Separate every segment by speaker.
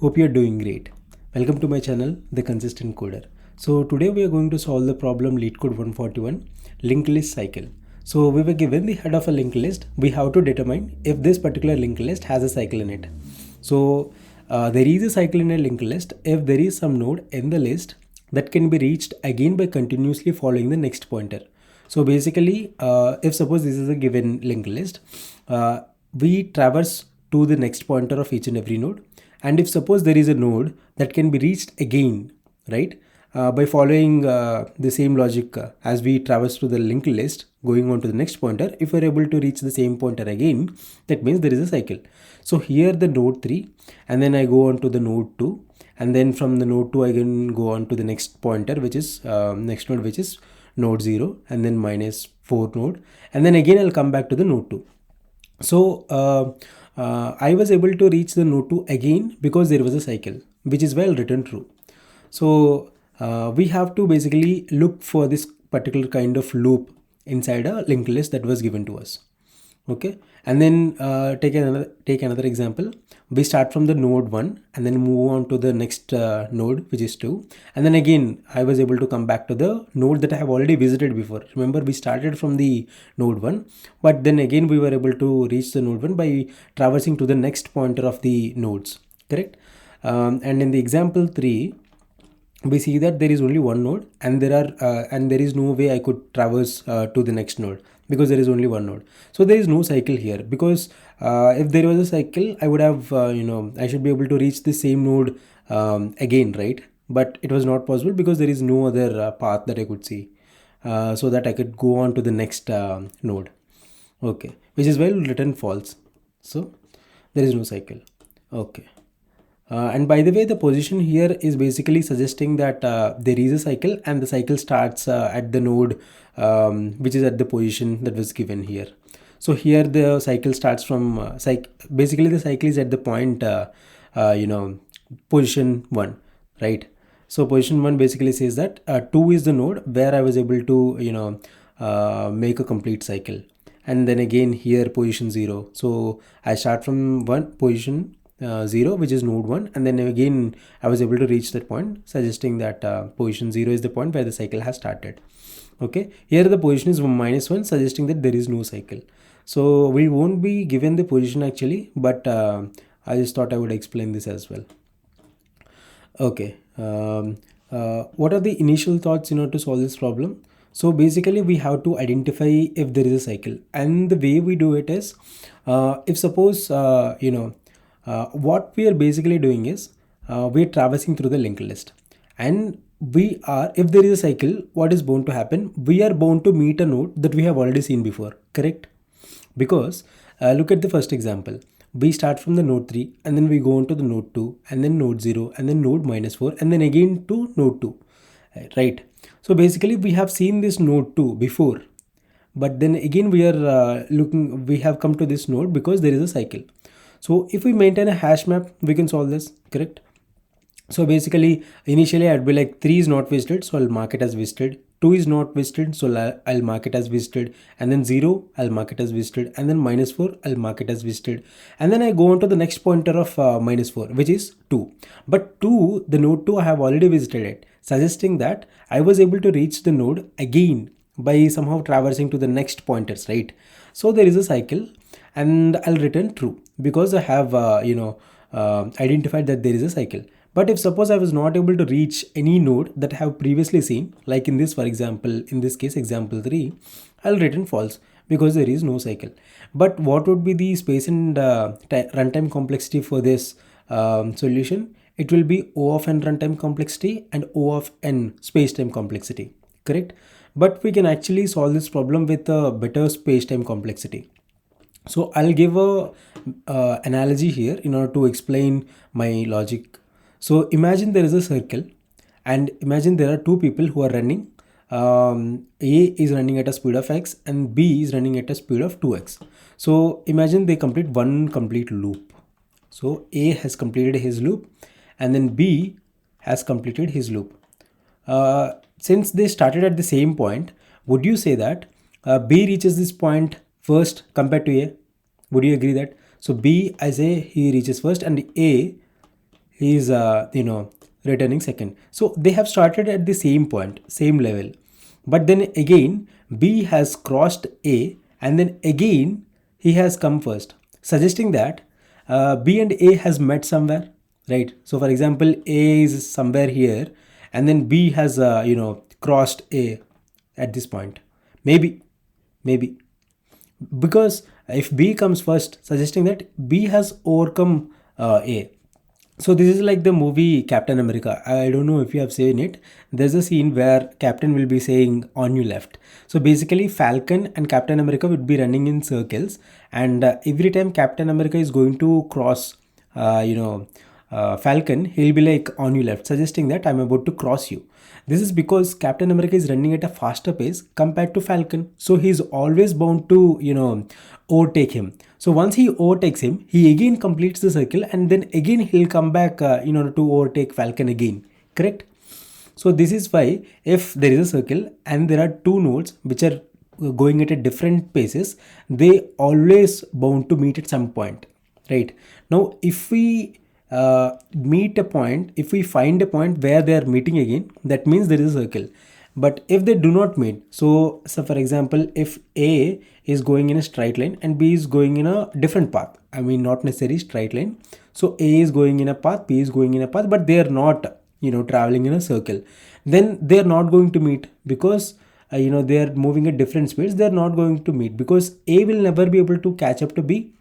Speaker 1: Hope you're doing great. Welcome to my channel, The Consistent Coder. So today we are going to solve the problem Leetcode 141, linked list cycle. So we were given the head of a linked list. We have to determine if this particular linked list has a cycle in it. So there is a cycle in a linked list if there is some node in the list that can be reached again by continuously following the next pointer. So basically, if suppose this is a given linked list, we traverse to the next pointer of each and every node. And if suppose there is a node that can be reached again, right, by following the same logic as we traverse to the linked list, going on to the next pointer, if we're able to reach the same pointer again, that means there is a cycle. So here the node 3, and then I go on to the node 2, and then from the node 2 I can go on to the next pointer, which is next node, which is node 0, and then minus 4 node, and then again I'll come back to the node 2. So I was able to reach the node 2 again because there was a cycle, which is well written true. So we have to basically look for this particular kind of loop inside a linked list that was given to us. Okay, and then take another example. We start from the node 1 and then move on to the next node, which is 2, and then again I was able to come back to the node that I have already visited before. Remember, we started from the node 1, but then again we were able to reach the node 1 by traversing to the next pointer of the nodes, correct? And in the example 3, we see that there is only one node, and there is no way I could traverse to the next node because there is only one node. So there is no cycle here, because if there was a cycle, I would have I should be able to reach the same node again, right? But it was not possible because there is no other path that I could see, so that I could go on to the next node. Okay, which is well written false. So there is no cycle. Okay. And by the way, the position here is basically suggesting that there is a cycle, and the cycle starts at the node which is at the position that was given here. So here the cycle starts from basically the cycle is at the point position 1, right? So position 1 basically says that 2 is the node where I was able to make a complete cycle, and then again here position 0. So I start from position 0, which is node 1, and then again I was able to reach that point, suggesting that position 0 is the point where the cycle has started. Okay, here the position is -1, suggesting that there is no cycle. So we won't be given the position actually, but I just thought I would explain this as well. Okay, what are the initial thoughts in order to solve this problem? So basically we have to identify if there is a cycle, and the way we do it is if suppose what we are basically doing is we're traversing through the linked list, and if there is a cycle, what is bound to happen? We are bound to meet a node that we have already seen before, correct? Because look at the first example. We start from the node 3, and then we go on to the node 2, and then node 0, and then node -4, and then again to node 2, right? So basically we have seen this node 2 before, but then again we are we have come to this node because there is a cycle. So if we maintain a hash map, we can solve this, correct? So basically initially I'd be like 3 is not visited, so I'll mark it as visited. 2 is not visited, so I'll mark it as visited, and then 0 I'll mark it as visited, and then -4 I'll mark it as visited, and then I go on to the next pointer of -4, which is 2. But 2, the node 2, I have already visited it, suggesting that I was able to reach the node again by somehow traversing to the next pointers, right? So there is a cycle, and I'll return true because I have identified that there is a cycle. But if suppose I was not able to reach any node that I have previously seen, like in this, for example, in this case example 3, I'll return false because there is no cycle. But what would be the space and runtime complexity for this solution? It will be O of n runtime complexity and O of n space-time complexity, correct? But we can actually solve this problem with a better space-time complexity. So I'll give a analogy here in order to explain my logic. So imagine there is a circle, and imagine there are two people who are running. A is running at a speed of x, and B is running at a speed of 2x. So imagine they complete one complete loop. So A has completed his loop, and then B has completed his loop. Since they started at the same point, would you say that B reaches this point first compared to A? Would you agree that? So B as A, he reaches first, and A he is returning second. So they have started at the same point, same level, but then again B has crossed A, and then again he has come first, suggesting that B and A has met somewhere, right? So for example, A is somewhere here, and then B has crossed A at this point. Maybe because if B comes first, suggesting that B has overcome A. So this is like the movie Captain America. I don't know if you have seen it. There's a scene where Captain will be saying on your left. So basically Falcon and Captain America would be running in circles, and every time Captain America is going to cross Falcon, he'll be like on your left, suggesting that I'm about to cross you. This is because Captain America is running at a faster pace compared to Falcon. So he's always bound to, overtake him. So once he overtakes him, he again completes the circle, and then again he'll come back in order to overtake Falcon again. Correct? So this is why if there is a circle and there are two nodes which are going at a different paces, they always bound to meet at some point, right? Now if we meet a point, if we find a point where they are meeting again, that means there is a circle. But if they do not meet, so for example, if A is going in a straight line and B is going in a different path, I mean not necessarily straight line, so A is going in a path, B is going in a path, but they are not traveling in a circle, then they are not going to meet, because they are moving at different speeds. They are not going to meet because A will never be able to catch up to B,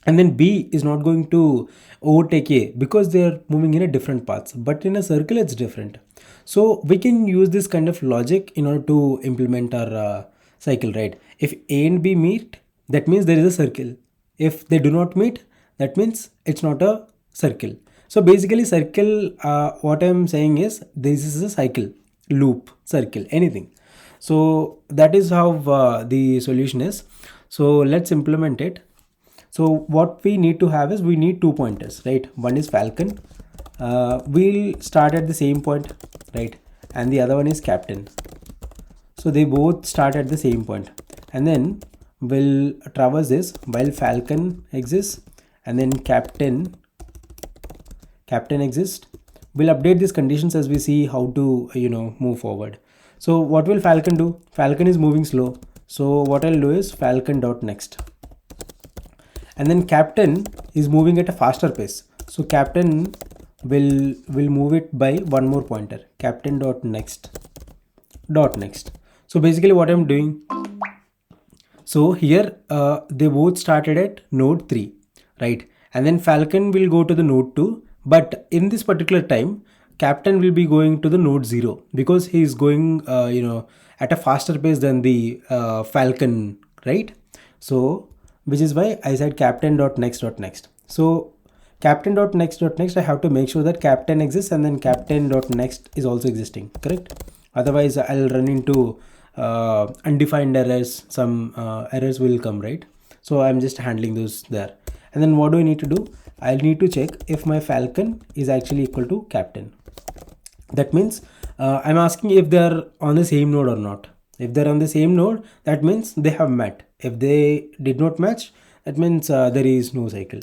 Speaker 1: and then B is not going to overtake A because they are moving in a different paths. But in a circle it's different. So we can use this kind of logic in order to implement our cycle, right? If A and B meet, that means there is a circle. If they do not meet, that means it's not a circle. So basically circle, what I'm saying is this is a cycle, loop, circle, anything. So that is how the solution is. So let's implement it. So what we need to have is, we need 2 pointers, right? One is Falcon, we'll start at the same point, right? And the other one is Captain. So they both start at the same point, and then we'll traverse this while Falcon exists, and then Captain exists. We'll update these conditions as we see how to move forward. So what will Falcon do? Falcon is moving slow, so what I'll do is Falcon.next. And then Captain is moving at a faster pace, so Captain will move it by one more pointer, Captain.next. So basically what I'm doing, so here they both started at node 3, right? And then Falcon will go to the node 2, but in this particular time Captain will be going to the node 0 because he is going at a faster pace than the Falcon, right? So which is why I said Captain.next. So Captain.next, I have to make sure that Captain exists and then Captain.next is also existing, correct? Otherwise I'll run into undefined errors. Some errors will come, right? So I'm just handling those there. And then what do I need to do? I'll need to check if my Falcon is actually equal to Captain. That means I'm asking if they're on the same node or not. If they're on the same node, that means they have met. If they did not match, that means there is no cycle.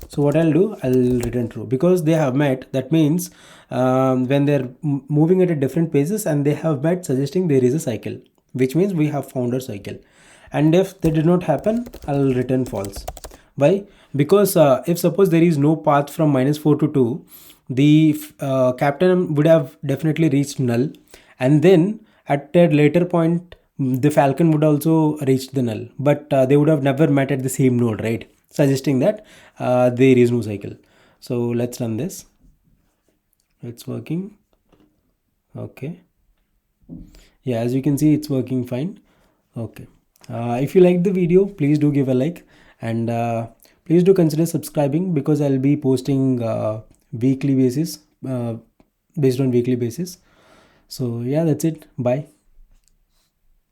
Speaker 1: So what I'll do, I'll return true because they have met. That means when they're moving at a different paces and they have met, suggesting there is a cycle, which means we have found a cycle. And if that did not happen, I'll return false. Why? Because if suppose there is no path from -4 to 2, the Captain would have definitely reached null, and then at a later point the Falcon would also reach the null, but they would have never met at the same node, right? Suggesting that there is no cycle. So let's run this. It's working. Okay, yeah, as you can see, it's working fine. Okay, if you like the video, please do give a like, and please do consider subscribing because I'll be posting weekly basis, based on weekly basis. So yeah, that's it. Bye.